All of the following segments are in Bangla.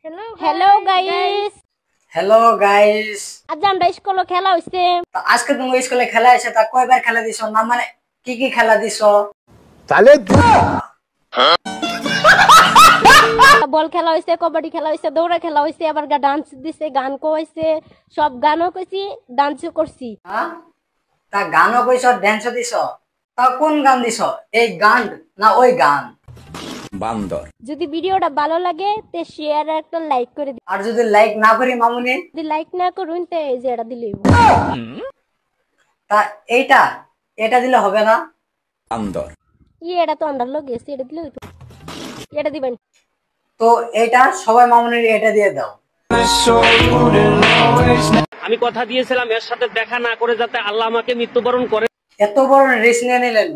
Hello guys. হ্যালো গাইস, আজ আমরা স্কুলে খেলা হইছে। আজকে তুমি স্কুলে খেলা আছে, তা কয়বার খেলা দিছো? না মানে কি কি খেলা দিছো? তাহলে বল খেলা হইছে, কবাডি খেলা হইছে, দৌড়া খেলা হইছে, আবার ডান্স দিছে, গান কইছে, সব গানও কইছি, ডান্সও করছি। হ্যাঁ, তা গানও কইছো, ড্যান্সও দিছো। তা কোন গান দিছো? এই গান না ওই গান? বান্দর। যদি ভিডিওটা ভালো লাগে তে শেয়ার আর একটা লাইক করে দিন। আর যদি লাইক না করি মামুনি? যদি লাইক না করুন তে এই যে এটা দিলেই হবে। তা এইটা এটা দিলে হবে না? বান্দর। এটা তো আমরা লোক গেছি, এটা দিলেই তো। এটা দিবেন। তো এইটা সবাই মামুনির এটা দিয়ে দাও। আমি কথা দিয়েছিলাম এর সাথে দেখা না করে যাতে আল্লাহ আমাকে মৃত্যুবরণ করে। এত বড় রিস্ক নিয়ে নিলেন,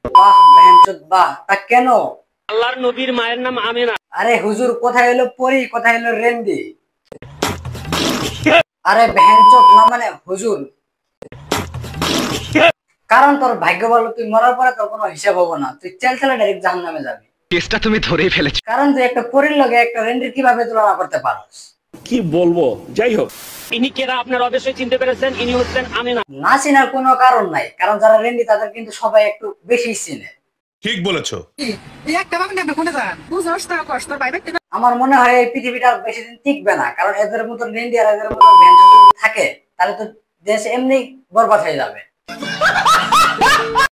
বাহ বেহেনচোদ বাহ। তা কেন? আল্লাহর নবীর মায়ের নাম আমেনা। আরে হুজুর, কোথায় হলো পরি, কোথায় হলো রেন্দি? আরে বেহেনচোদ না মানে হুজুর। কারণ তোর ভাগ্য ভালো, তুই মরার পরে তোর কোনো হিসাব হবো না, তুই চেল চেলে ডাইরেক্ট জাহান্নামে যাবি। কেসটা তুমি ধরেই ফেলেছো। কারণ তুই একটা পরীর লগে একটা রেন্ডির কিভাবে তুলনা করতে পারোস? কি বলবো, যাই হোক। ইনি কেরা আপনারা অবশ্যই চিনতে পেরেছেন, ইনি হচ্ছেন আমেনা। না চিনার কোনো কারণ নাই, কারণ যারা রেন্ডি তাদের কিন্তু সবাই একটু বেশি চিনে। ঠিক বলেছো। আমার মনে হয় এই পৃথিবীটা আর বেশি দিন টিকবে না, কারণ এদের মতো রেন্ডি আর এদের মতো ভ্যান থাকে তাহলে তো দেশ এমনি বরবাদ হয়ে যাবে।